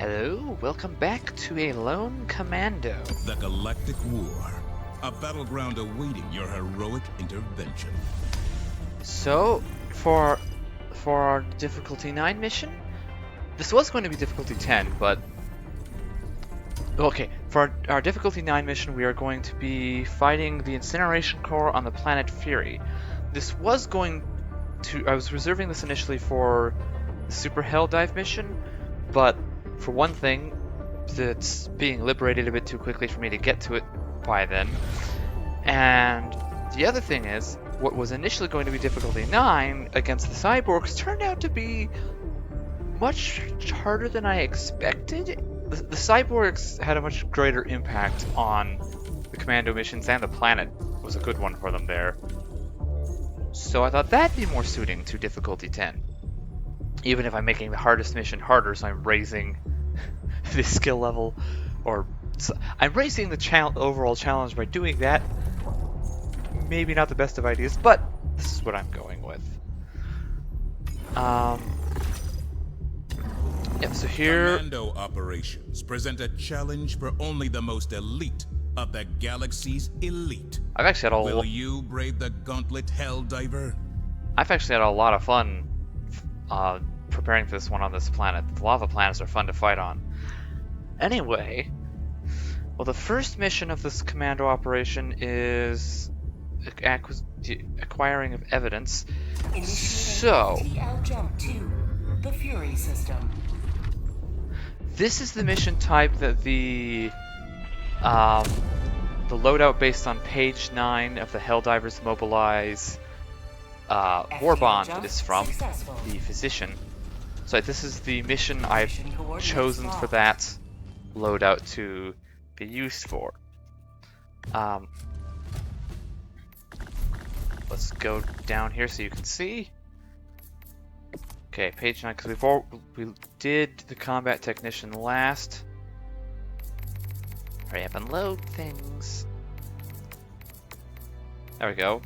Hello, welcome back to a lone commando. The Galactic War, a battleground awaiting your heroic intervention. So, for our difficulty 9 mission, this was going to be difficulty 10, but okay, for our difficulty 9 mission, we are going to be fighting the incineration core on the planet Fury. This was going to, I was reserving this initially for the Super Helldive mission, but for one thing, it's being liberated a bit too quickly for me to get to it by then. And the other thing is, what was initially going to be difficulty 9 against the cyborgs turned out to be much harder than I expected. The cyborgs had a much greater impact on the commando missions, and the planet was a good one for them there. So I thought that'd be more suiting to difficulty 10. Even if I'm making the hardest mission harder, so I'm raising the skill level, or I'm raising the overall challenge by doing that. Maybe not the best of ideas, but this is what I'm going with. Yeah, so here... Commando Operations present a challenge for only the most elite of the galaxy's elite. I've actually had Will you brave the gauntlet, Helldiver? I've actually had a lot of fun preparing for this one on this planet. The lava planets are fun to fight on. Anyway, well, the first mission of this commando operation is acquiring of evidence. So, TL jump to the Fury system. This is the mission type that the loadout based on page 9 of the Helldivers Mobilize Warbond is from, the Physician. So this is the mission I've chosen for that loadout to be used for. Let's go down here so you can see. Okay, page 9, because we did the combat technician last. Hurry up and load things. There we go.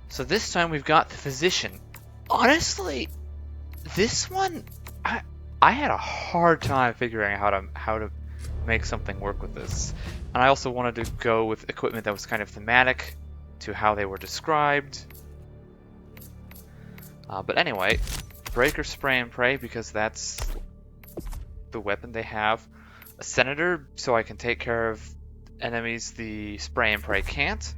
So this time we've got the Physician. Honestly, this one, I had a hard time figuring out how to make something work with this. And I also wanted to go with equipment that was kind of thematic to how they were described. But anyway, Breaker Spray and Pray, because that's the weapon they have. A Senator, so I can take care of enemies the Spray and Pray can't.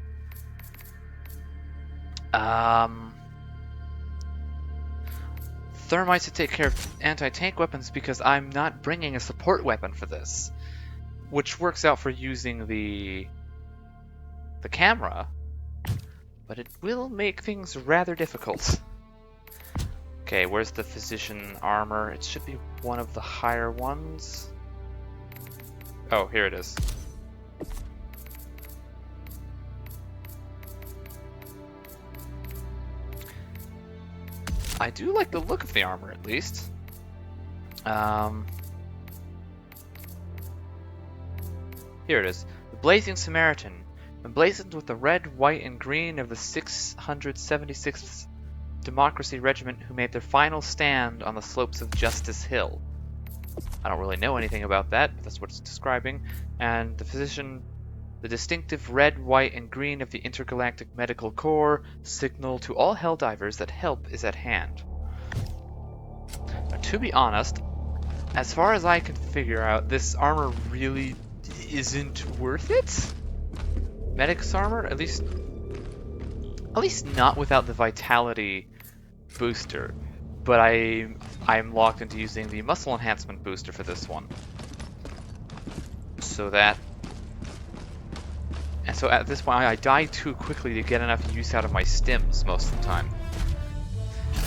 Thermites to take care of anti-tank weapons, because I'm not bringing a support weapon for this, which works out for using the camera, but it will make things rather difficult. Okay, where's the Physician armor? It should be one of the higher ones. Oh, here it is. I do like the look of the armor, at least. Here it is. The Blazing Samaritan. Emblazoned with the red, white, and green of the 676th Democracy Regiment who made their final stand on the slopes of Justice Hill. I don't really know anything about that, but that's what it's describing. And the Physician, the distinctive red, white, and green of the Intergalactic Medical Corps signal to all Helldivers that help is at hand. Now, to be honest, as far as I can figure out, this armor really isn't worth it. Medic's armor, at least not without the Vitality booster. But I'm locked into using the Muscle Enhancement booster for this one. So at this point, I die too quickly to get enough use out of my stims most of the time.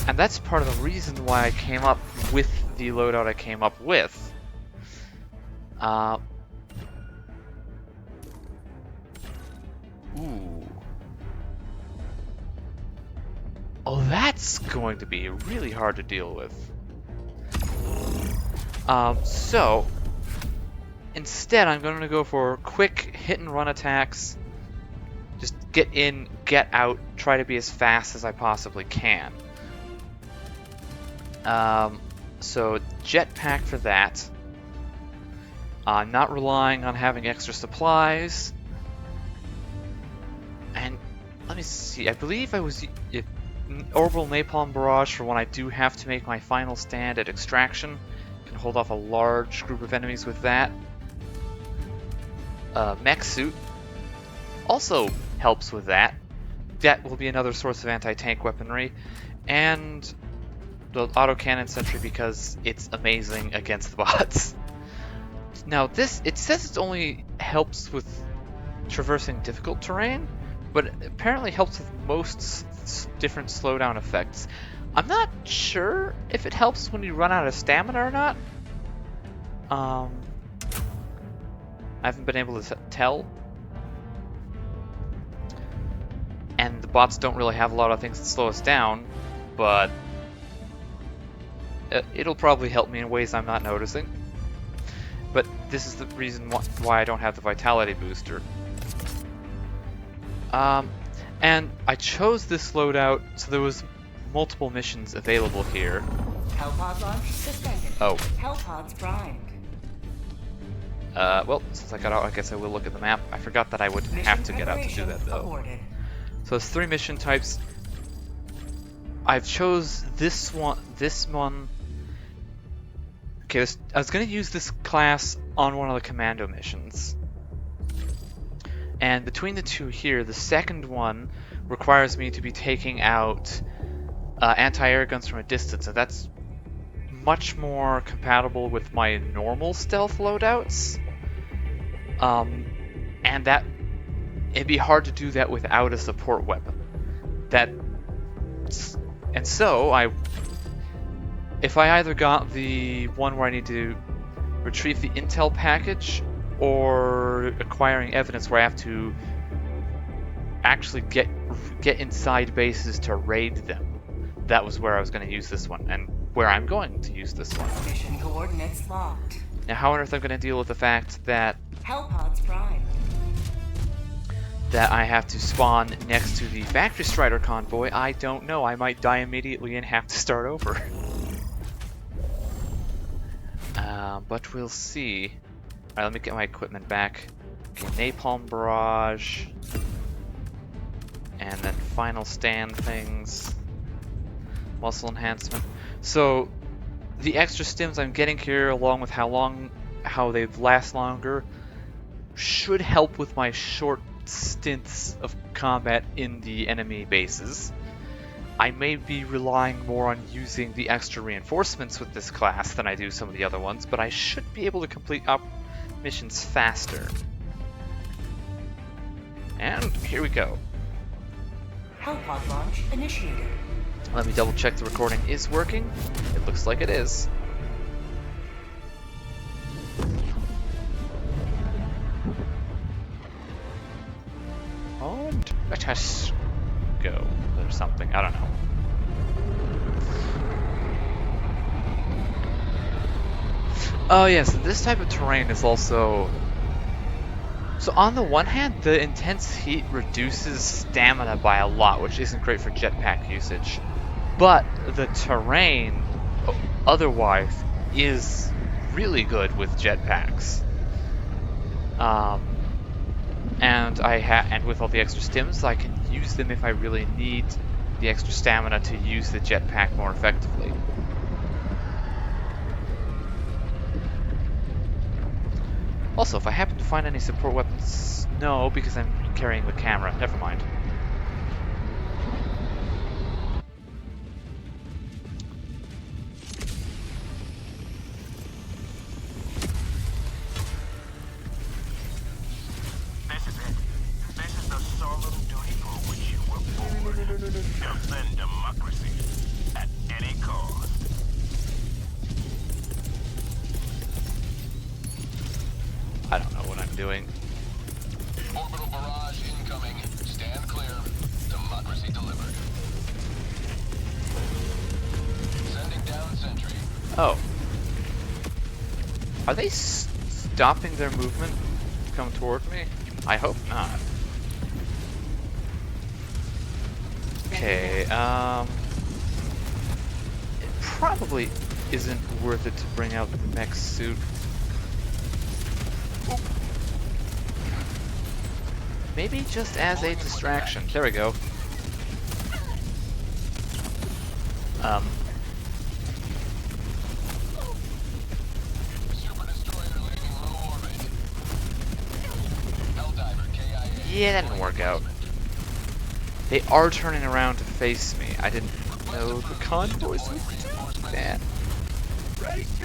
And that's part of the reason why I came up with the loadout I came up with. Ooh. Oh, that's going to be really hard to deal with. So, instead I'm going to go for quick hit and run attacks. Just get in, get out, try to be as fast as I possibly can. So jetpack for that. Not relying on having extra supplies. And let me see, I believe I was orbital napalm barrage for when I do have to make my final stand at extraction. Can hold off a large group of enemies with that. Mech suit also helps with that. That will be another source of anti-tank weaponry. And the autocannon sentry because it's amazing against the bots. Now this, it says it only helps with traversing difficult terrain, but it apparently helps with most different slowdown effects. I'm not sure if it helps when you run out of stamina or not. I haven't been able to tell. And the bots don't really have a lot of things that slow us down, but it'll probably help me in ways I'm not noticing. But this is the reason why I don't have the vitality booster. And I chose this loadout, so there was multiple missions available here. Hellpod launch suspended. Oh. Hellpods primed. Well, since I got out, I guess I will look at the map. I forgot that I would have to get out to do that, though. Aborted. So there's 3 mission types. I've chose this one. Okay, I was going to use this class on one of the commando missions. And between the two here, the second one requires me to be taking out anti-air guns from a distance, and that's much more compatible with my normal stealth loadouts. And that it'd be hard to do that without a support weapon. And so if I either got the one where I need to retrieve the intel package, or acquiring evidence where I have to actually get inside bases to raid them, that was where I was going to use this one, and where I'm going to use this one. Mission coordinates locked. Now, how on earth I'm going to deal with the fact that Hellpods prime. I have to spawn next to the Factory Strider convoy, I don't know. I might die immediately and have to start over. But we'll see. Alright, let me get my equipment back. Okay, napalm barrage. And then final stand things. Muscle enhancement. So, the extra stims I'm getting here, along with how they last longer, should help with my short stints of combat in the enemy bases. I may be relying more on using the extra reinforcements with this class than I do some of the other ones, but I should be able to complete missions faster. And here we go. Hellpod launch initiated. Let me double check the recording is working. It looks like it is. And let us go. Or something. I don't know. Oh yes, this type of terrain is also... So on the one hand, the intense heat reduces stamina by a lot, which isn't great for jetpack usage. But the terrain, otherwise, is really good with jetpacks. And with all the extra stims, I can use them if I really need the extra stamina to use the jetpack more effectively. Also, if I happen to find any support weapons, no, because I'm carrying the camera. Never mind. This is it. This is the solemn duty for which you were born. Defend democracy at any cost. I don't know what I'm doing. Orbital barrage incoming. Stand clear. Democracy delivered. Sending down sentry. Oh. Are they stopping their movement to come toward me? I hope not. Okay, probably... isn't worth it to bring out the mech suit. Maybe just as a distraction. There we go. Super destroyer leaving low orbit. Helldiver KIA. Yeah, that didn't work out. They are turning around to face me. I didn't know the convoys would do that.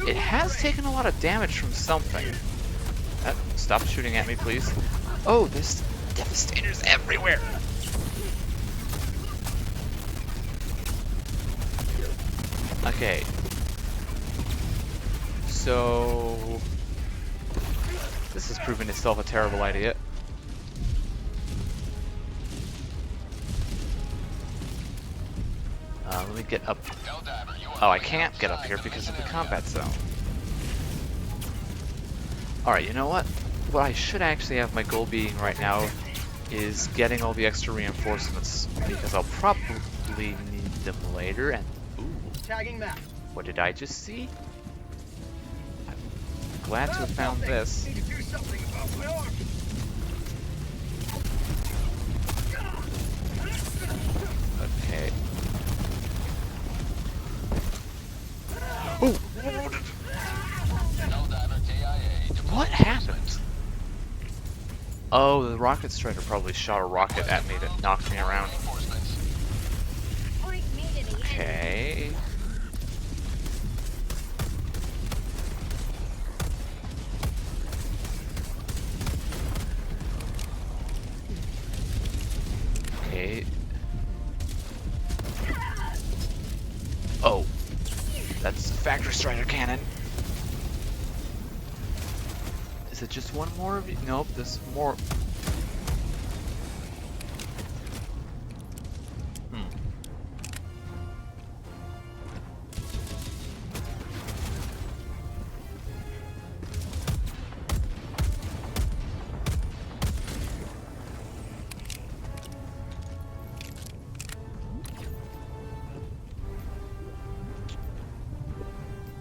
It has taken a lot of damage from something. Stop shooting at me, please. Oh, there's devastators everywhere. Okay. So this has proven itself a terrible idea. Let me get up. Oh, I can't get up here because of the combat zone. Alright, you know what? What I should actually have my goal being right now is getting all the extra reinforcements, because I'll probably need them later. And ooh, Tagging map. what did I just see? I'm glad to have found this. Need to do something about my arm. Okay. Oh! Helldiver KIA. What happened? Oh, the rocket strider probably shot a rocket at me that knocked me around. Okay. Okay. Oh. That's the factory strider cannon. Is it just one more of you? Nope, there's more.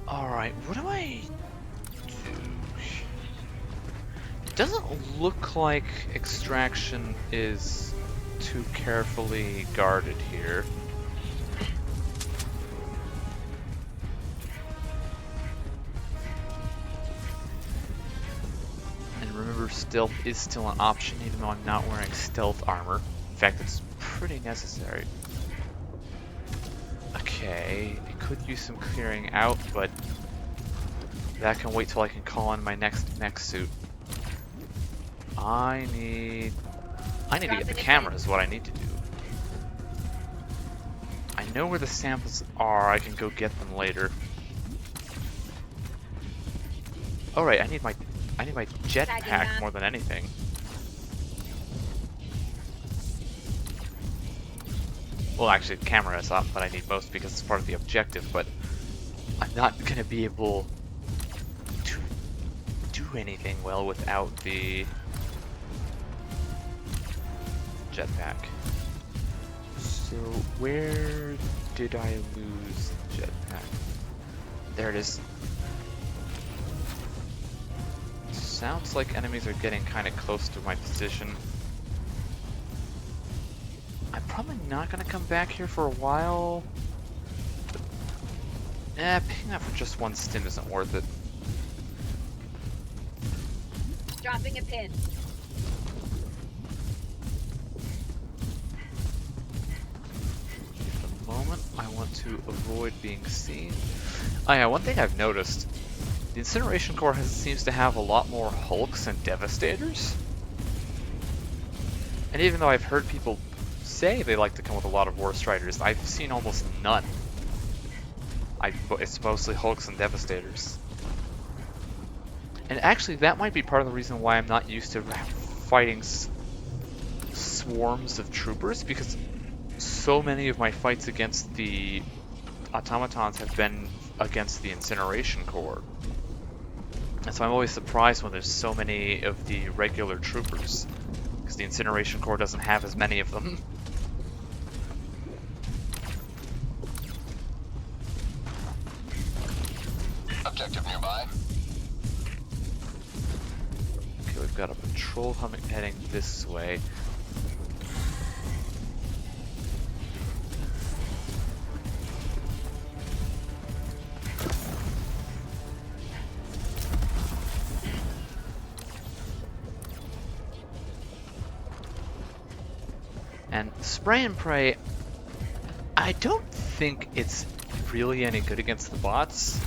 Alright, what do I do? It doesn't look like extraction is too carefully guarded here. And remember, stealth is still an option even though I'm not wearing stealth armor. In fact, it's pretty necessary. Okay, it could use some clearing out, but that can wait till I can call in my next mech suit. I need to get the camera is what I need to do. I know where the samples are, I can go get them later. Oh right, I need my jetpack more than anything. Well, actually, the camera is up, but I need most because it's part of the objective, but I'm not going to be able to do anything well without the jetpack. So, where did I lose the jetpack? There it is. Sounds like enemies are getting kind of close to my position. I'm probably not going to come back here for a while. Picking up for just one stim isn't worth it. Dropping a pin. At the moment, I want to avoid being seen. Oh yeah, one thing I've noticed. The Incineration Core seems to have a lot more Hulks and Devastators. And even though I've heard people say they like to come with a lot of War Striders, I've seen almost none. It's mostly Hulks and Devastators. And actually, that might be part of the reason why I'm not used to fighting swarms of troopers, because so many of my fights against the automatons have been against the Incineration Core. And so I'm always surprised when there's so many of the regular troopers, because the Incineration Core doesn't have as many of them. objective nearby. Okay, we've got a patrol heading this way. And spray and pray, I don't think it's really any good against the bots.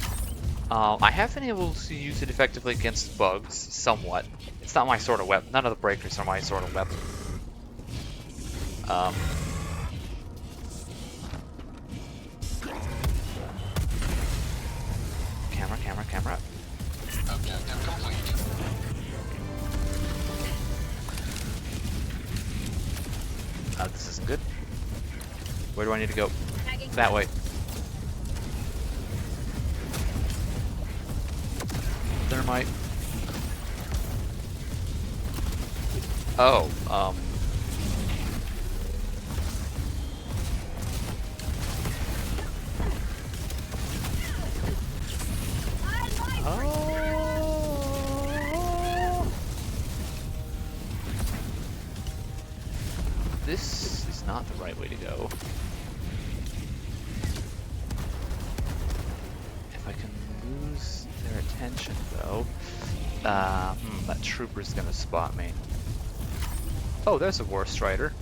I have been able to use it effectively against bugs, somewhat. It's not my sort of weapon. None of the breakers are my sort of weapon. Camera. Objective complete. This isn't good. Where do I need to go? Tagging That way. Thermite. Oh, Oh. This is not the right way to go. If I can lose their attention, though, that trooper's gonna spot me. Oh, there's a War Strider.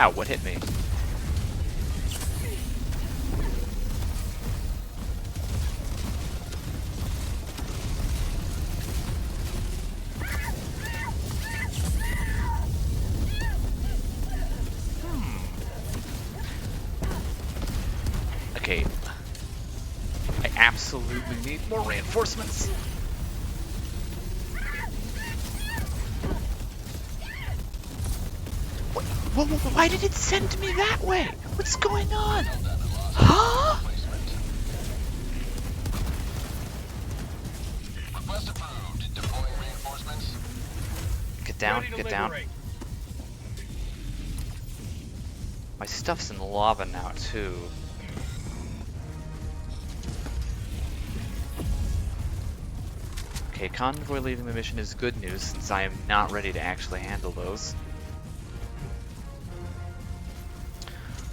Ow, what hit me? Okay. I absolutely need more reinforcements. Why did it send me that way? What's going on? Huh? Request approved. Deploying reinforcements. Get down, Ready to get down. liberate. My stuff's in lava now, too. Okay, convoy leaving the mission is good news since I am not ready to actually handle those.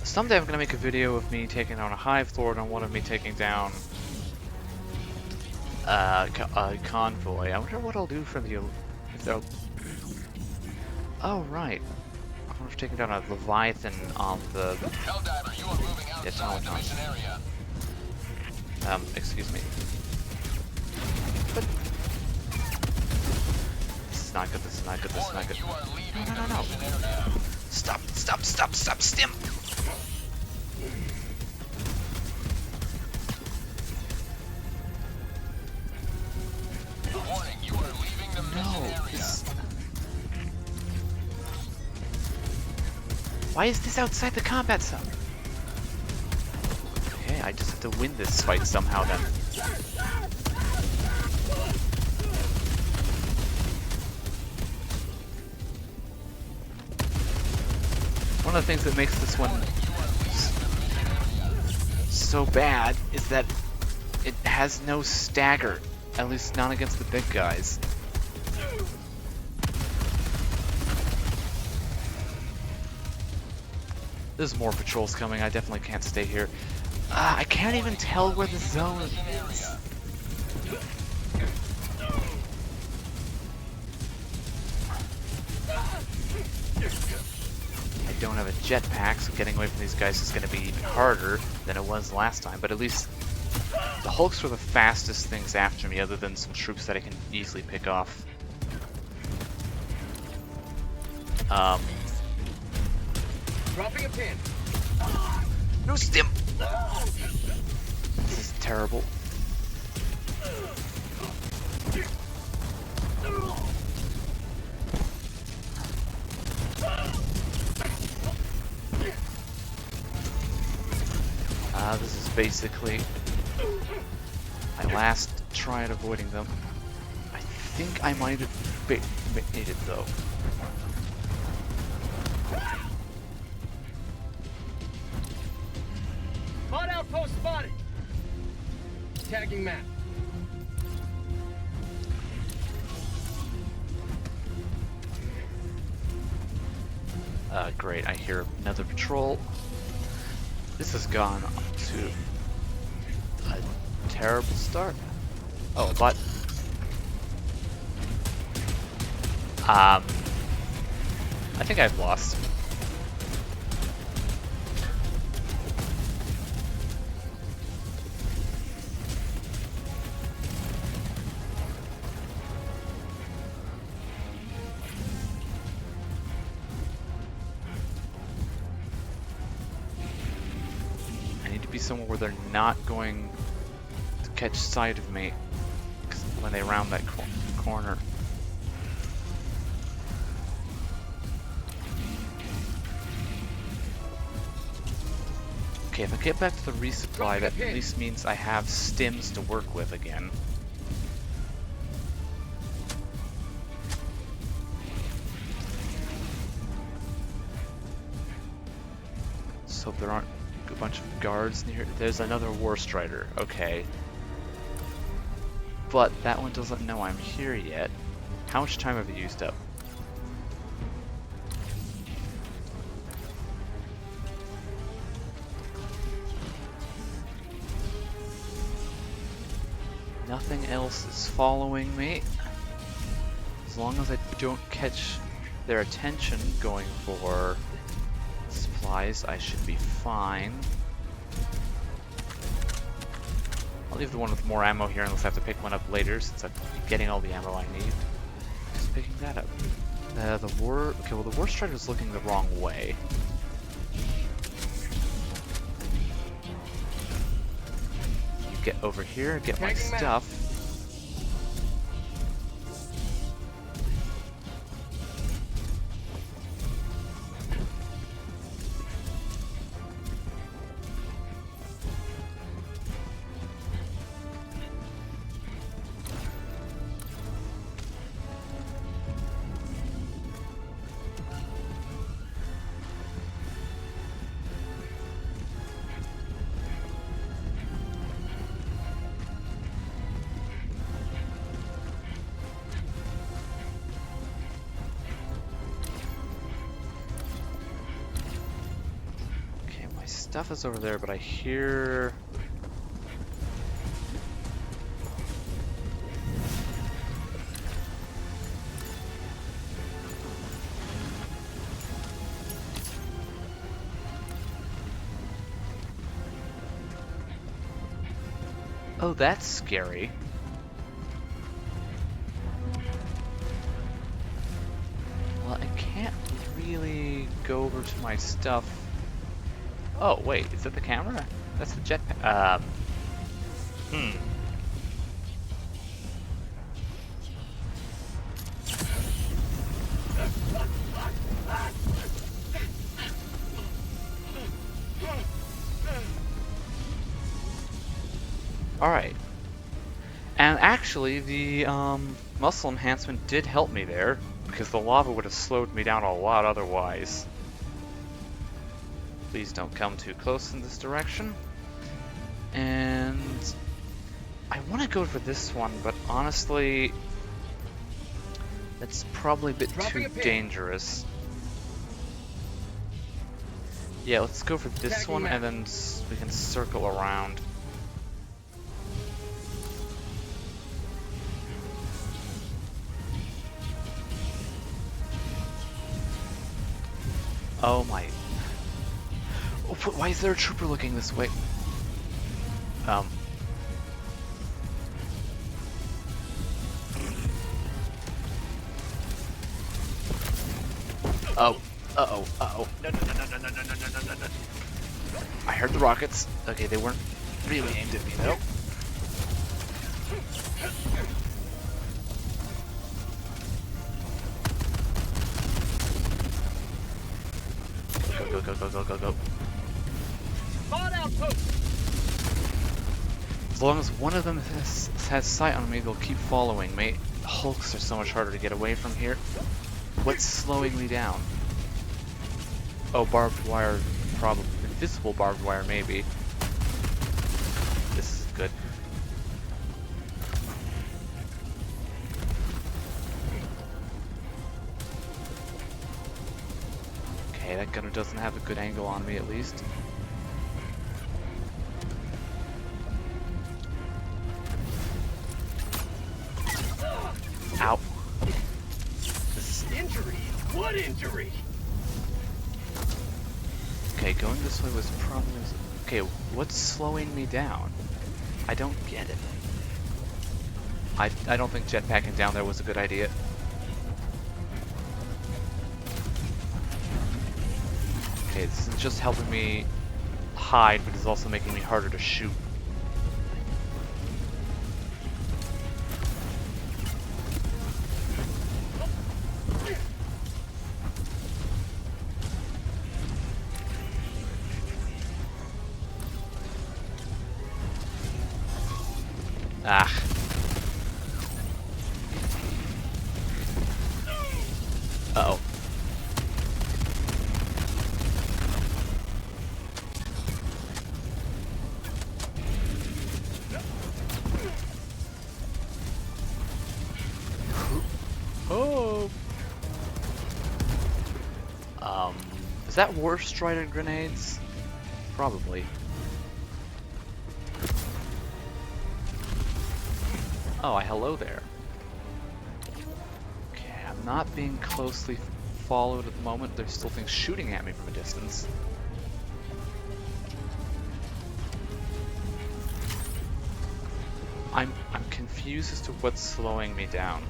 Someday I'm going to make a video of me taking down a Hive Lord and one of me taking down a convoy. I wonder what I'll do for the... Oh, right. I wonder if taking down a Leviathan on the... Helldiver, you are moving outside the mission area. Excuse me. But... This is not good, this is not good, this is not good. You are leaving No. the mission area. Stop, stim! Warning, you are leaving the mission area. Why is this outside the combat zone? Okay, I just have to win this fight somehow then. One of the things that makes this one so bad is that it has no stagger, at least not against the big guys. There's more patrols coming, I definitely can't stay here. I can't even tell where the zone is. I don't have a jetpack, so getting away from these guys is going to be even harder than it was last time, but at least the Hulks were the fastest things after me, other than some troops that I can easily pick off. Dropping a pin. No stim! This is terrible. This is basically my last try at avoiding them. I think I might have made it though. Hot outpost spotted. Tagging map. Great, I hear another patrol. This has gone to a terrible start. Oh, but I think I've lost. I need to be somewhere where they're not going to catch sight of me when they round that corner. Okay, if I get back to the resupply, that at least means I have stims to work with again. So there aren't a bunch of guards near. There's another War Strider, okay. But that one doesn't know I'm here yet. How much time have you used up? Nothing else is following me. As long as I don't catch their attention going for supplies, I should be fine. I'll leave the one with more ammo here unless I have to pick one up later, since I'm getting all the ammo I need. Just picking that up. The War Strider's looking the wrong way. Get over here, get my stuff. Stuff is over there, but I hear... Oh, that's scary. Well, I can't really go over to my stuff. Oh, wait, is that the camera? That's the jetpack. Alright. And actually, the muscle enhancement did help me there, because the lava would have slowed me down a lot otherwise. Please don't come too close in this direction. And I want to go for this one, but honestly, that's probably a bit too dangerous. Yeah, let's go for this one, and then we can circle around. Oh my... Oh, why is there a trooper looking this way? Oh, uh-oh. No. I heard the rockets. Okay, they weren't really aimed at me, though. Go. As long as one of them has sight on me, they'll keep following me. hulks are so much harder to get away from here. What's slowing me down? Oh, barbed wire, probably. Invisible barbed wire, maybe. This is good. Okay, that gunner doesn't have a good angle on me, at least. Ow. Injury? What injury? Okay, going this way was probably... Okay, what's slowing me down? I don't get it. I don't think jetpacking down there was a good idea. Okay, this is just helping me hide, but it's also making me harder to shoot. Ah. Uh-oh. Oh. Is that Warp Strider grenades? Probably. Oh, hello there. Okay, I'm not being closely followed at the moment. There's still things shooting at me from a distance. I'm confused as to what's slowing me down.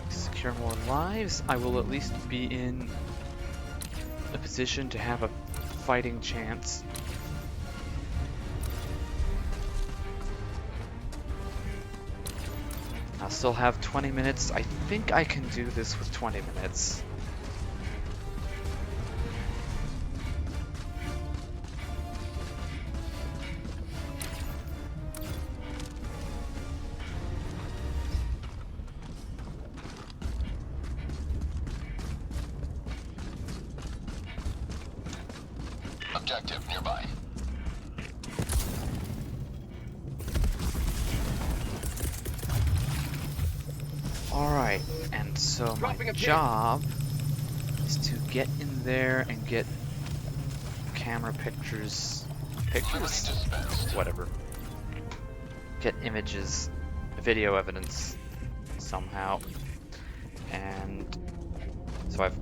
Secure more lives, I will at least be in a position to have a fighting chance. I'll still have 20 minutes. I think I can do this with 20 minutes. Objective nearby. Alright, and so my Dropping a pin. job is to get in there and get camera pictures, whatever. Get images, video evidence somehow. And so I have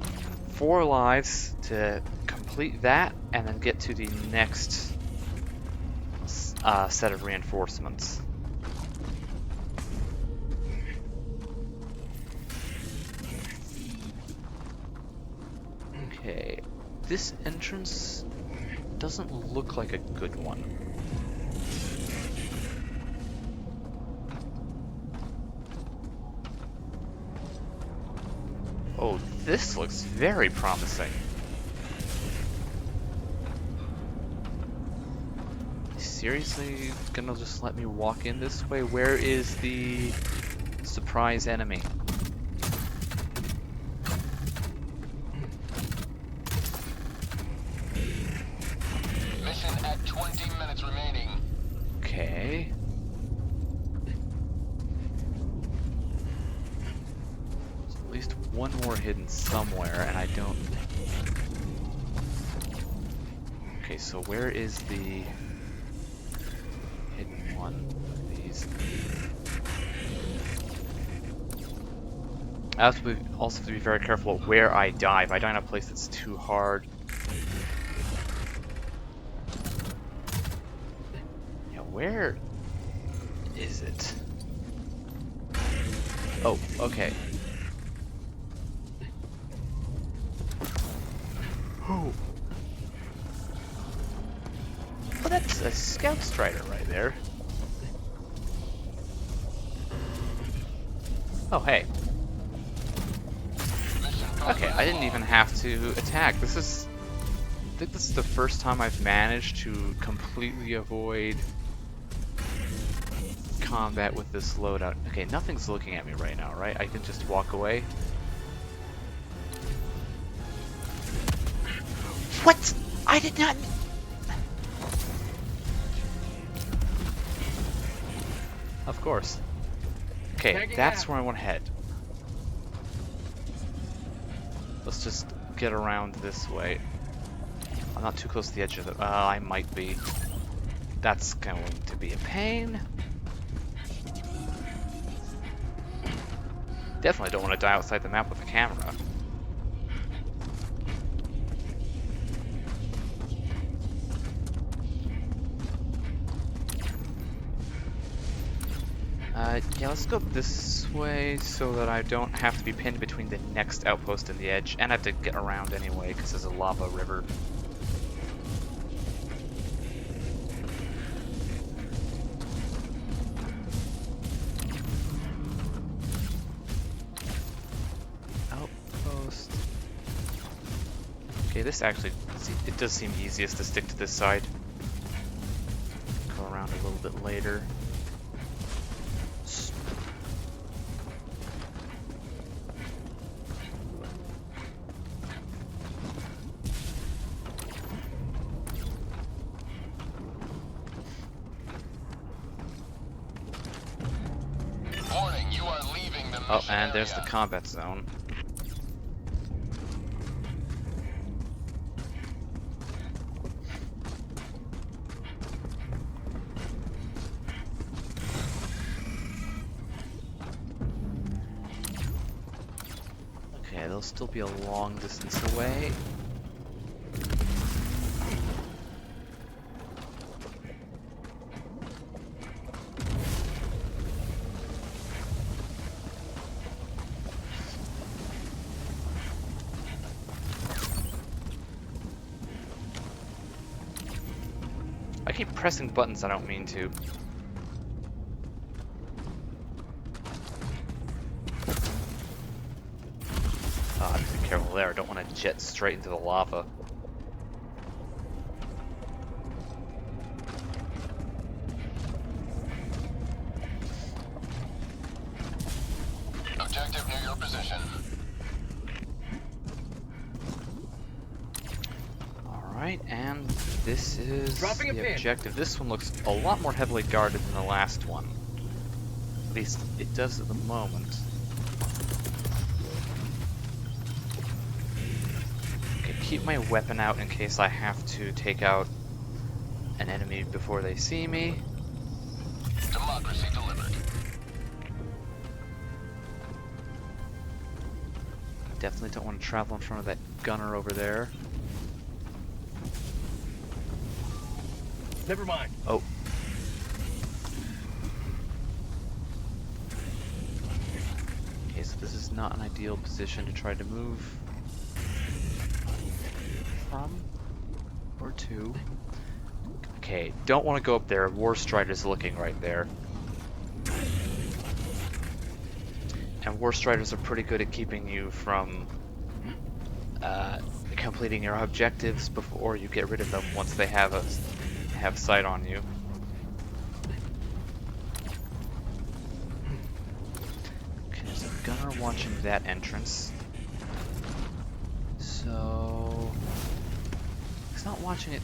4 lives to complete that and then get to the next set of reinforcements. Okay, this entrance doesn't look like a good one. Oh, this looks very promising. Seriously gonna just let me walk in this way? Where is the surprise enemy? Mission at 20 minutes remaining. Okay. There's at least one more hidden somewhere, and I don't... Okay, so where is the hidden one of these? I also have to be very careful of where I dive. I die in a place that's too hard. Yeah, where is it? Oh, okay. Oh. That's a scout strider right there. Oh, hey. Okay, I didn't even have to attack. I think this is the first time I've managed to completely avoid combat with this loadout. Okay, nothing's looking at me right now, right? I can just walk away. What? I did not... Of course. Okay, that's where I want to head. Let's just get around this way. I'm not too close to the edge of it. I might be. That's going to be a pain. Definitely don't want to die outside the map with the camera. Yeah, let's go this way so that I don't have to be pinned between the next outpost and the edge, and I have to get around anyway because there's a lava river. Outpost. Okay, this actually, it does seem easiest to stick to this side. Go around a little bit later. Oh, and there's the combat zone. Okay, they'll still be a long distance away. I keep pressing buttons I don't mean to. Oh, I have to be careful there. I don't want to jet straight into the lava. Objective near your position. Alright, and this is Dropping a the pin. objective. This one looks a lot more heavily guarded than the last one. At least it does at the moment. Okay, keep my weapon out in case I have to take out an enemy before they see me. Democracy delivered. Definitely don't want to travel in front of that gunner over there. Never mind. Oh. Okay, so this is not an ideal position to try to move from or to. Okay, don't want to go up there. War Strider's looking right there. And War Striders are pretty good at keeping you from completing your objectives before you get rid of them once they have sight on you. Okay, there's a gunner watching that entrance. So he's not watching it.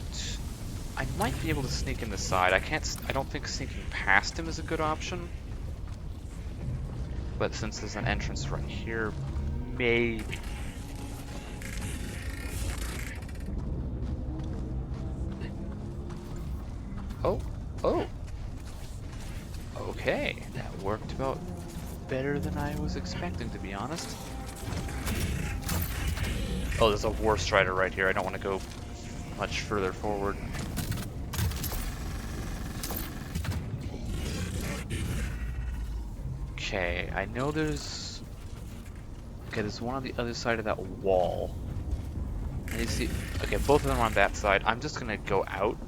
I might be able to sneak in the side. I don't think sneaking past him is a good option. But since there's an entrance right here, maybe. Oh. Okay, that worked about better than I was expecting, to be honest. Oh, there's a War Strider right here. I don't want to go much further forward. Okay, I know there's... Okay, there's one on the other side of that wall. And you see... Okay, both of them are on that side. I'm just gonna go out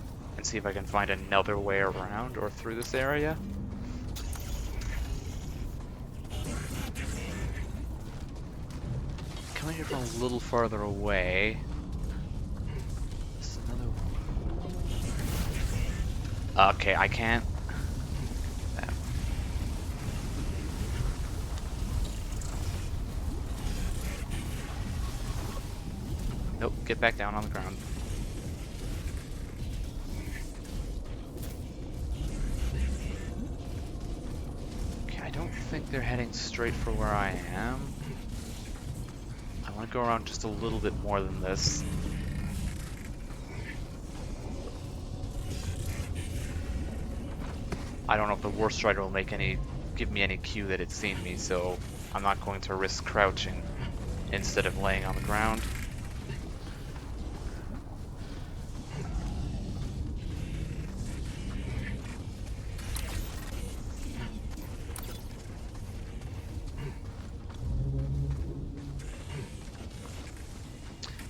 and see if I can find another way around or through this area. Coming here from a little farther away. There's another. Okay, I can't. Nope, get back down on the ground. Okay, I don't think they're heading straight for where I am. I want to go around just a little bit more than this. I don't know if the War Strider will give me any cue that it's seen me, so I'm not going to risk crouching instead of laying on the ground.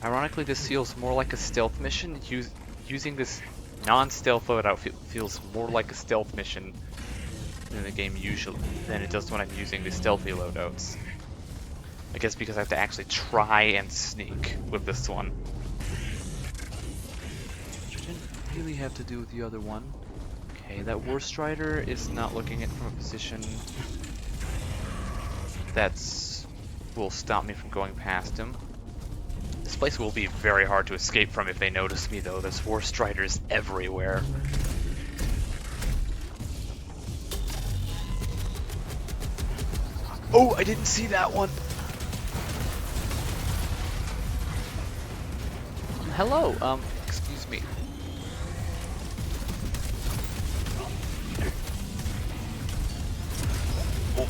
Ironically, this feels more like a stealth mission. Using this non-stealth loadout feels more like a stealth mission in the game usually than it does when I'm using the stealthy loadouts. I guess because I have to actually try and sneak with this one. Which I didn't really have to do with the other one. Okay, that War Strider is not looking at it from a position will stop me from going past him. This place will be very hard to escape from if they notice me, though. There's War Striders everywhere. Oh, I didn't see that one! Hello, excuse me. Oh.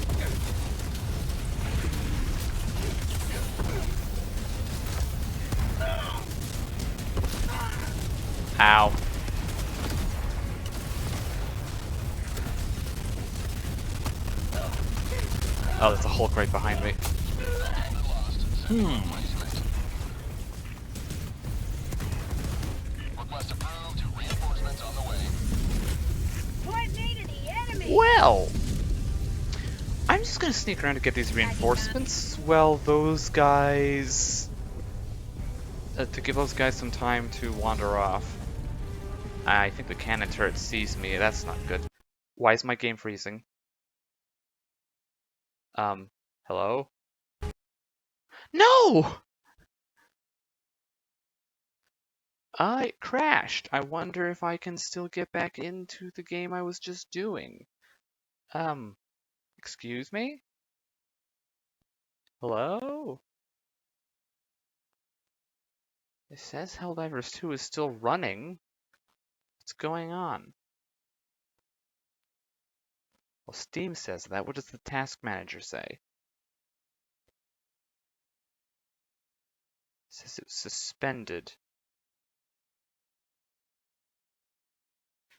Ow. Oh, there's a Hulk right behind me. Well, I'm just gonna sneak around to get these reinforcements while those guys... to give those guys some time to wander off. I think the cannon turret sees me. That's not good. Why is my game freezing? Hello? No! I crashed. I wonder if I can still get back into the game I was just doing. Excuse me? Hello? It says Helldivers 2 is still running. What's going on? Well, Steam says that. What does the task manager say? It says it was suspended.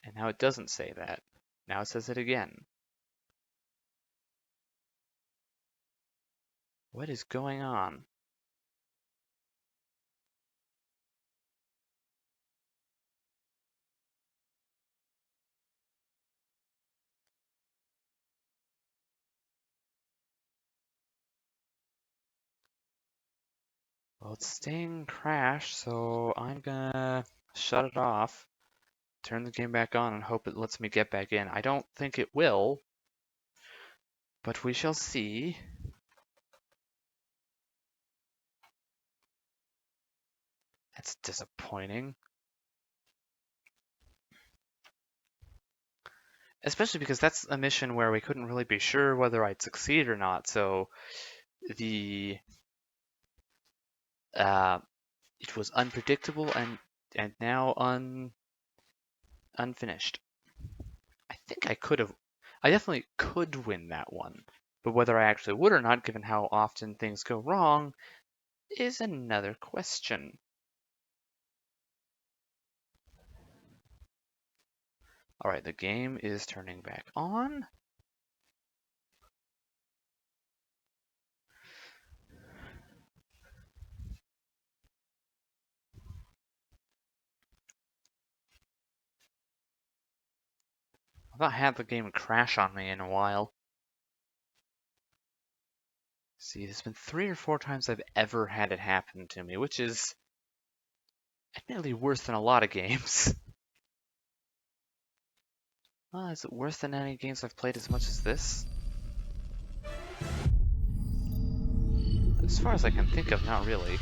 And now it doesn't say that. Now it says it again. What is going on? Well, it's staying crashed, so I'm gonna shut it off, turn the game back on, and hope it lets me get back in. I don't think it will, but we shall see. That's disappointing. Especially because that's a mission where we couldn't really be sure whether I'd succeed or not, so the it was unpredictable and now unfinished. I think I definitely could win that one, but whether I actually would or not, given how often things go wrong, is another question. Alright, the game is turning back on. I've not had the game crash on me in a while. See, there's been 3 or 4 times I've ever had it happen to me, which is admittedly worse than a lot of games. Is it worse than any games I've played as much as this? As far as I can think of, not really.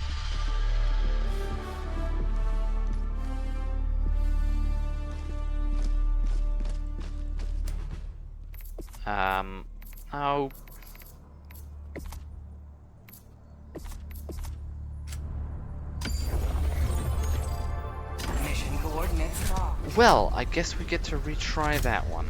Oh. Mission coordinates locked. Well, I guess we get to retry that one.